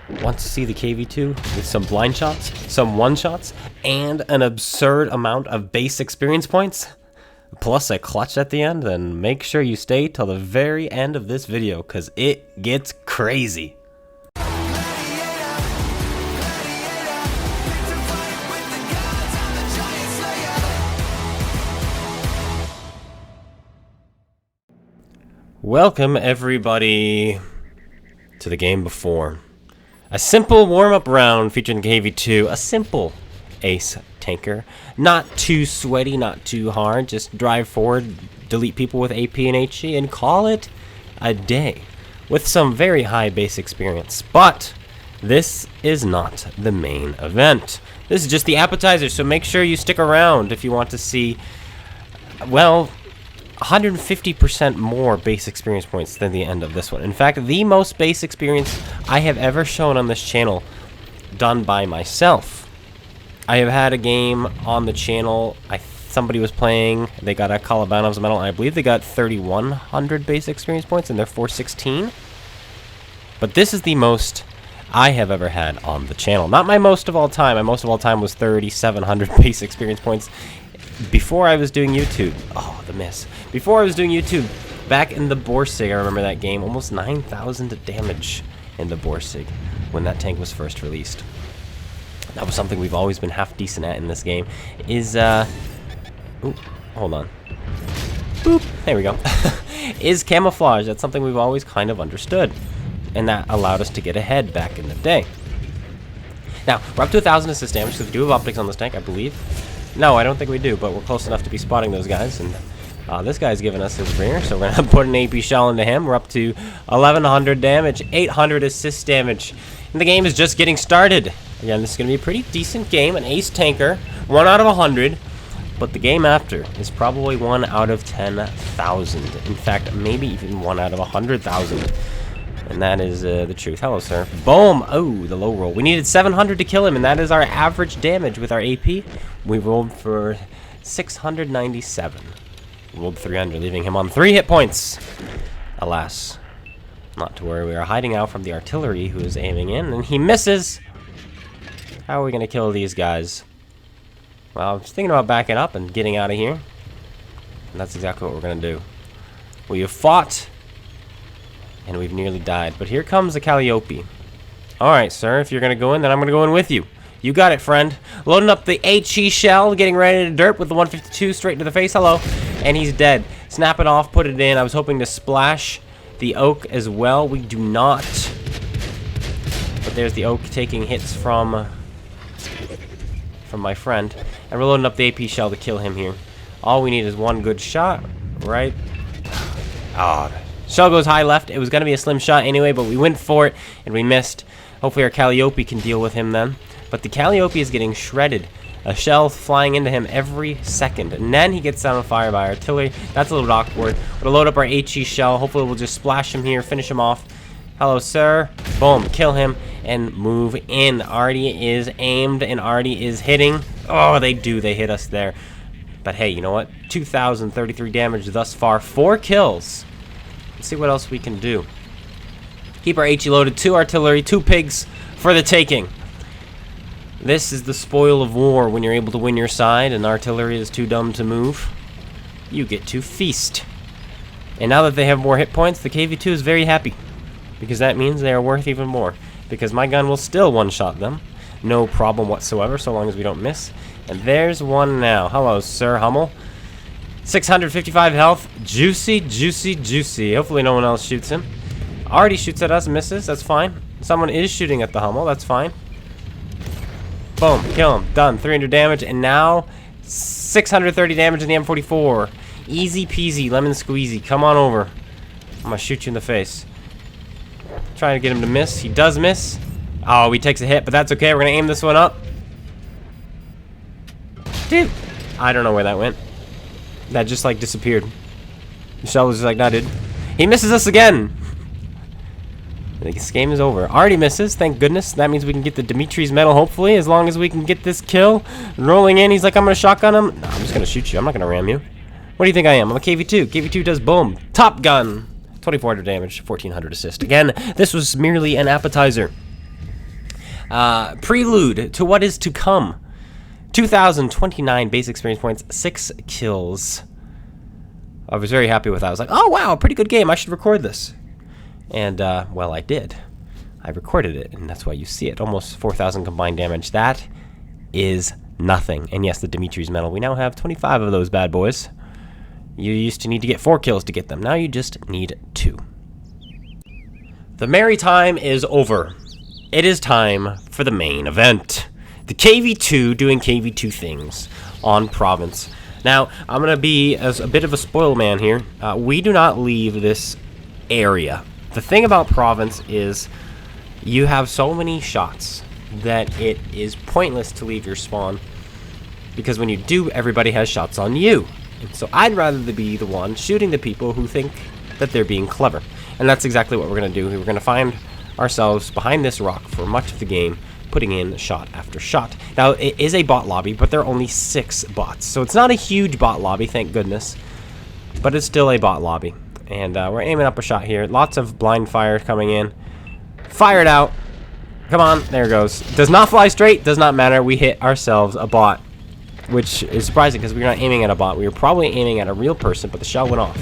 Want to see the KV-2 with some blind shots, some one-shots, and an absurd amount of base experience points? Plus a clutch at the end? Then make sure you stay till the very end of this video, because it gets crazy. Welcome everybody to the game before. A simple warm-up round featuring KV-2, a simple ace tanker. Not too sweaty, not too hard, just drive forward, delete people with AP and HE, and call it a day. With some very high base experience. But this is not the main event. This is just the appetizer, so make sure you stick around if you want to see, well, 150% more base experience points than the end of this one. In fact, the most base experience I have ever shown on this channel done by myself. I have had a game on the channel, somebody was playing, they got a Calabanov's medal, and I believe they got 3,100 base experience points and they're 416. But this is the most I have ever had on the channel. Not my most of all time. My most of all time was 3,700 base experience points. Before I was doing YouTube, oh, the miss. Before I was doing YouTube, back in the Borsig, I remember that game, almost 9,000 damage in the Borsig when that tank was first released. That was something we've always been half decent at in this game. Ooh, hold on. Boop, there we go. Is camouflage. That's something we've always kind of understood. And that allowed us to get ahead back in the day. Now, we're up to 1,000 assist damage, so we do have optics on this tank, I believe. No, I don't think we do, but we're close enough to be spotting those guys. And this guy's giving us his ringer, so we're going to put an AP shell into him. We're up to 1,100 damage, 800 assist damage. And the game is just getting started. Again, this is going to be a pretty decent game. An ace tanker, 1 out of 100. But the game after is probably 1 out of 10,000. In fact, maybe even 1 out of 100,000. And that is the truth. Hello, sir. Boom! Oh, the low roll. We needed 700 to kill him, and that is our average damage with our AP. We rolled for 697. Rolled 300, leaving him on 3 hit points. Alas, not to worry. We are hiding out from the artillery who is aiming in, and he misses. How are we going to kill these guys? Well, I was thinking about backing up and getting out of here. And that's exactly what we're going to do. We have fought, and we've nearly died. But here comes the Calliope. Alright, sir, if you're going to go in, then I'm going to go in with you. You got it, friend. Loading up the HE shell, getting ready to derp with the 152 straight into the face. Hello. And he's dead. Snap it off, put it in. I was hoping to splash the oak as well. We do not. But there's the oak taking hits from my friend. And we're loading up the AP shell to kill him here. All we need is one good shot, right? Ah, shell goes high left. It was going to be a slim shot anyway, but we went for it, and we missed. Hopefully our Calliope can deal with him then. But the Calliope is getting shredded. A shell flying into him every second. And then he gets set on fire by artillery. That's a little awkward. We'll load up our HE shell. Hopefully we'll just splash him here, finish him off. Hello, sir. Boom, kill him, and move in. Artie is aimed, and Artie is hitting. Oh, they do. They hit us there. But hey, you know what? 2,033 damage thus far. 4 kills. Let's see what else we can do. Keep our HE loaded. 2 artillery, 2 pigs for the taking. This is the spoil of war when you're able to win your side and artillery is too dumb to move. You get to feast. And now that they have more hit points, the KV-2 is very happy. Because that means they are worth even more. Because my gun will still one-shot them. No problem whatsoever, so long as we don't miss. And there's one now. Hello, Sir Hummel. 655 health. Juicy, juicy, juicy. Hopefully no one else shoots him. Already shoots at us and misses. That's fine. Someone is shooting at the Hummel. That's fine. Boom. Kill him. Done. 300 damage. And now 630 damage in the M44. Easy peasy. Lemon squeezy. Come on over. I'm going to shoot you in the face. Trying to get him to miss. He does miss. Oh, he takes a hit, but that's okay. We're going to aim this one up. Dude. I don't know where that went. That just, like, disappeared. The shell was just like, nah, dude. He misses us again. This game is over. Already misses, thank goodness. That means we can get the Dimitri's medal, hopefully, as long as we can get this kill. Rolling in, he's like, I'm going to shotgun him. No, I'm just going to shoot you. I'm not going to ram you. What do you think I am? I'm a KV-2. KV-2 does boom. Top gun. 2,400 damage, 1,400 assist. Again, this was merely an appetizer. Prelude to what is to come. 2,029 base experience points, 6 kills. I was very happy with that. I was like, oh, wow, pretty good game. I should record this. And, well, I did. I recorded it, and that's why you see it. Almost 4,000 combined damage. That is nothing. And yes, the Dimitri's medal. We now have 25 of those bad boys. You used to need to get 4 kills to get them. Now you just need 2. The merry time is over. It is time for the main event. The KV-2 doing KV-2 things on Province. Now, I'm going to be as a bit of a spoil man here. We do not leave this area. The thing about Province is you have so many shots that it is pointless to leave your spawn, because when you do, everybody has shots on you. And so I'd rather be the one shooting the people who think that they're being clever. And that's exactly what we're going to do. We're going to find ourselves behind this rock for much of the game, putting in shot after shot. Now, it is a bot lobby, but there are only 6 bots. So it's not a huge bot lobby, thank goodness. But it's still a bot lobby. And we're aiming up a shot here. Lots of blind fire coming in. Fire it out. Come on, there it goes. Does not fly straight, does not matter. We hit ourselves a bot, which is surprising because we were not aiming at a bot. We were probably aiming at a real person, but the shell went off.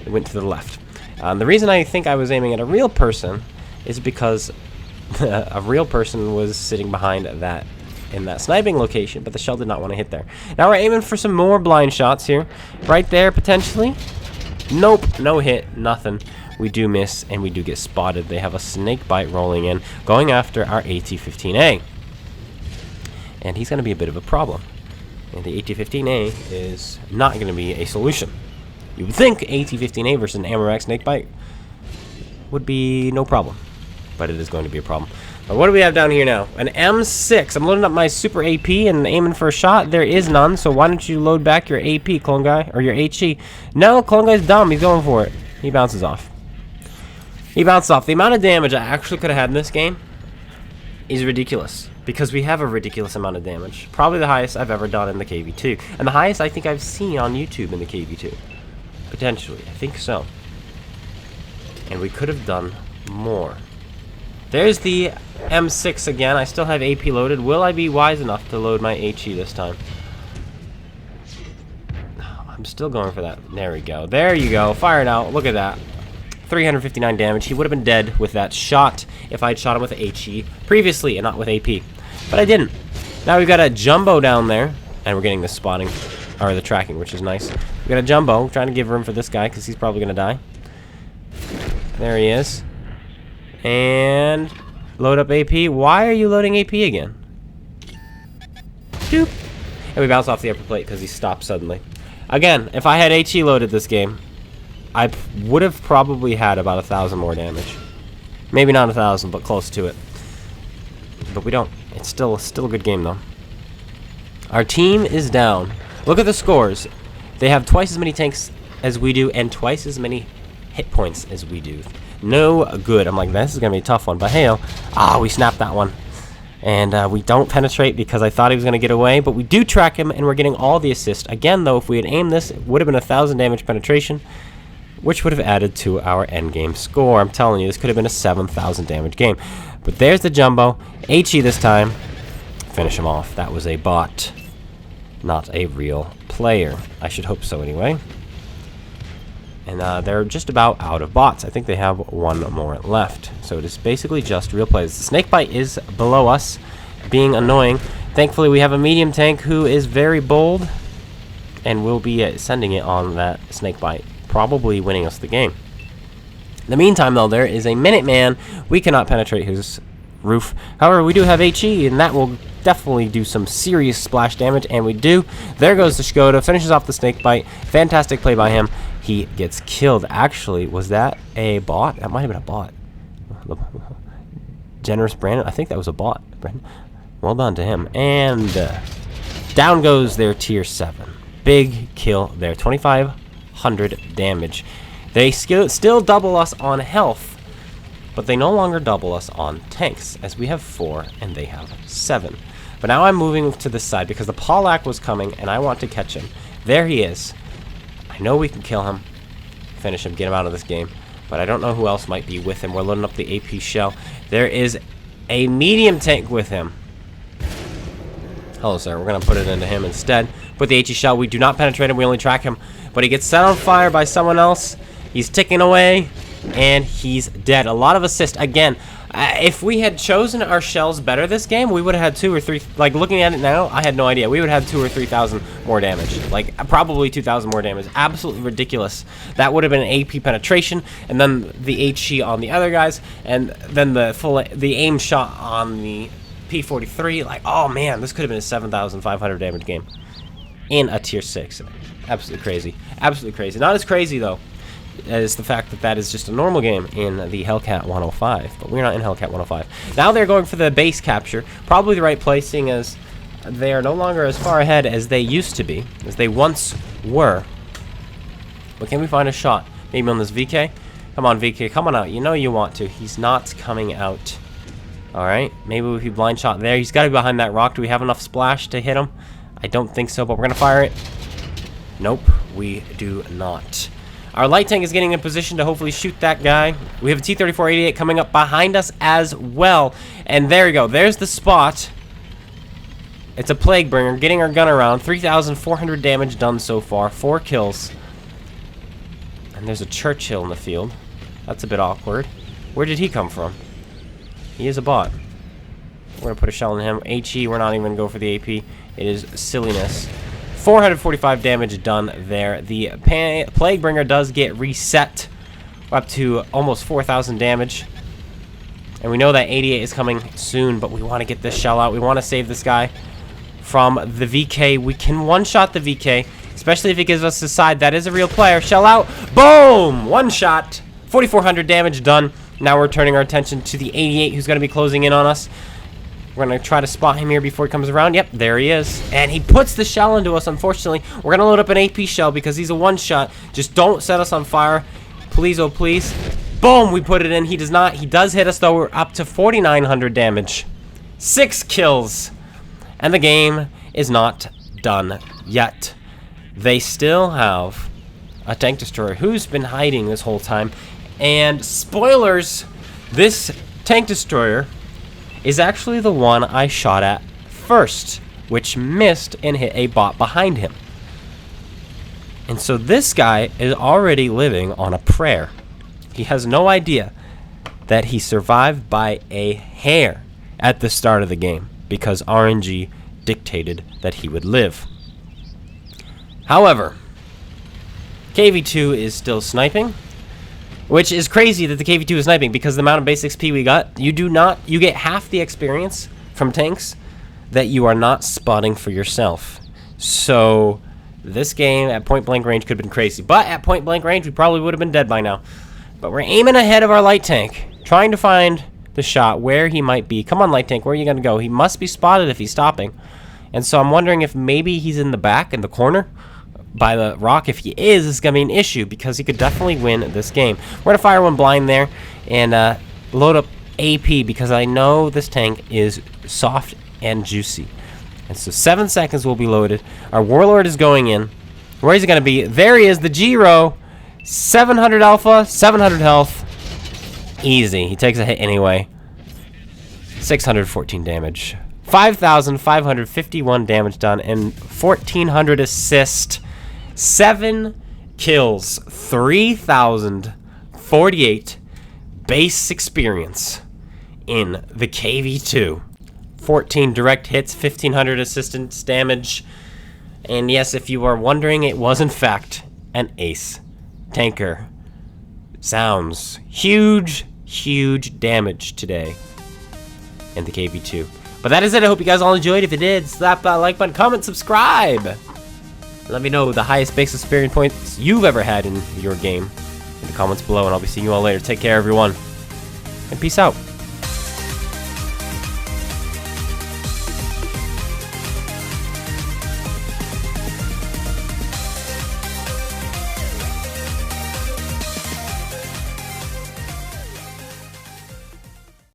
It went to the left. The reason I think I was aiming at a real person is because a real person was sitting behind that in that sniping location, but the shell did not want to hit there. Now we're aiming for some more blind shots here. Right there, potentially. Nope, no hit, nothing. We do miss, and we do get spotted. They have a snake bite rolling in, going after our AT-15A. And he's going to be a bit of a problem. And the AT-15A is not going to be a solution. You would think AT-15A versus an Amarak snake bite would be no problem. But it is going to be a problem. But what do we have down here now? An M6. I'm loading up my super AP and aiming for a shot. There is none, so why don't you load back your AP, CloneGuy, or your HE? No, CloneGuy's dumb. He's going for it. He bounces off. He bounced off. The amount of damage I actually could have had in this game is ridiculous, because we have a ridiculous amount of damage. Probably the highest I've ever done in the KV-2, and the highest I think I've seen on YouTube in the KV-2. Potentially. I think so. And we could have done more. There's the M6 again. I still have AP loaded. Will I be wise enough to load my HE this time? I'm still going for that. There we go. There you go. Fire it out. Look at that. 359 damage. He would have been dead with that shot if I'd shot him with HE previously and not with AP. But I didn't. Now we've got a jumbo down there, and we're getting the spotting, or the tracking, which is nice. We've got a jumbo. Trying to give room for this guy because he's probably going to die. There he is. And load up AP. Why are you loading AP again? Doop. And we bounce off the upper plate because he stopped suddenly. Again, if I had HE loaded this game, I would have probably had about 1,000 more damage. Maybe not 1,000, but close to it. But we don't. It's still a good game, though. Our team is down. Look at the scores. They have twice as many tanks as we do and twice as many hit points as we do. No good. I'm like, this is going to be a tough one. But hey, we snapped that one. And we don't penetrate because I thought he was going to get away. But we do track him, and we're getting all the assist. Again, though, if we had aimed this, it would have been 1,000 damage penetration, which would have added to our endgame score. I'm telling you, this could have been a 7,000 damage game. But there's the jumbo. HE this time. Finish him off. That was a bot, not a real player. I should hope so anyway. And they're just about out of bots. I think they have one more left. So it is basically just real players. The snakebite is below us, being annoying. Thankfully, we have a medium tank who is very bold and will be sending it on that snakebite, probably winning us the game. In the meantime, though, there is a Minuteman. We cannot penetrate his roof. However, we do have HE, and that will definitely do some serious splash damage, and we do. There goes the Skoda, finishes off the snakebite. Fantastic play by him. He gets killed. Actually, was that a bot? That might have been a bot. Generous Brandon. I think that was a bot. Brandon. Well done to him. And down goes their tier 7. Big kill there. 2,500 damage. They still double us on health, but they no longer double us on tanks, as we have 4 and they have 7. But now I'm moving to this side because the Pollack was coming, and I want to catch him. There he is. I know we can kill him, finish him, get him out of this game, but I don't know who else might be with him. We're loading up the AP shell. There is a medium tank with him. Hello, sir. We're going to put it into him instead. With the HE shell, we do not penetrate him. We only track him. But he gets set on fire by someone else. He's ticking away. And he's dead. A lot of assist. Again, if we had chosen our shells better this game, we would have had 2 or 3. Like, looking at it now, I had no idea. We would have 2,000 or 3,000 more damage. Like, probably 2,000 more damage. Absolutely ridiculous. That would have been an AP penetration. And then the HE on the other guys. And then the aim shot on the P43. Like, oh man, this could have been a 7,500 damage game in a tier 6. Absolutely crazy. Absolutely crazy. Not as crazy, though, as the fact that that is just a normal game in the Hellcat 105, but we're not in Hellcat 105. Now they're going for the base capture, probably the right place, seeing as they are no longer as far ahead as they used to be, as they once were. But can we find a shot? Maybe on this VK? Come on, VK, come on out. You know you want to. He's not coming out. Alright, maybe if we blind shot there. He's got to be behind that rock. Do we have enough splash to hit him? I don't think so, but we're going to fire it. Nope, we do not. Our light tank is getting in position to hopefully shoot that guy. We have a T-34-88 coming up behind us as well. And there we go. There's the spot. It's a Plague Bringer getting our gun around. 3,400 damage done so far. 4 kills. And there's a Churchill in the field. That's a bit awkward. Where did he come from? He is a bot. We're going to put a shell in him. HE, we're not even going to go for the AP. It is silliness. 445 damage done there. The Plague Bringer does get reset up to almost 4,000 damage. And we know that 88 is coming soon, but we want to get this shell out. We want to save this guy from the VK. We can one-shot the VK, especially if it gives us the side. That is a real player. Shell out. Boom! One shot. 4,400 damage done. Now we're turning our attention to the 88, who's going to be closing in on us. We're going to try to spot him here before he comes around. Yep, there he is. And he puts the shell into us, unfortunately. We're going to load up an AP shell because he's a one-shot. Just don't set us on fire. Please, oh please. Boom, we put it in. He does not. He does hit us, though. We're up to 4,900 damage. 6 kills. And the game is not done yet. They still have a tank destroyer who's been hiding this whole time. And spoilers, this tank destroyer is actually the one I shot at first, which missed and hit a bot behind him. And so this guy is already living on a prayer. He has no idea that he survived by a hair at the start of the game because RNG dictated that he would live. However, KV-2 is still sniping, which is crazy that the KV-2 is sniping because the amount of base XP we got, you get half the experience from tanks that you are not spotting for yourself. So this game at point blank range could have been crazy, but at point blank range we probably would have been dead by now. But we're aiming ahead of our light tank, trying to find the shot where he might be. Come on, light tank, where are you gonna go? He must be spotted if he's stopping. And so I'm wondering if maybe he's in the back, in the corner by the rock. If he is, it's going to be an issue because he could definitely win this game. We're going to fire one blind there and load up AP because I know this tank is soft and juicy. And so 7 seconds will be loaded. Our Warlord is going in. Where is he going to be? There he is, the G-Row. 700 alpha, 700 health. Easy. He takes a hit anyway. 614 damage. 5,551 damage done and 1,400 assist. 7 kills, 3,048 base experience in the KV-2. 14 direct hits, 1,500 assistance damage. And yes, if you are wondering, it was in fact an ace tanker. Sounds huge, huge damage today in the KV-2. But that is it. I hope you guys all enjoyed. If you did, slap that like button, comment, subscribe. Let me know the highest base experience points you've ever had in your game in the comments below, and I'll be seeing you all later. Take care, everyone, and peace out.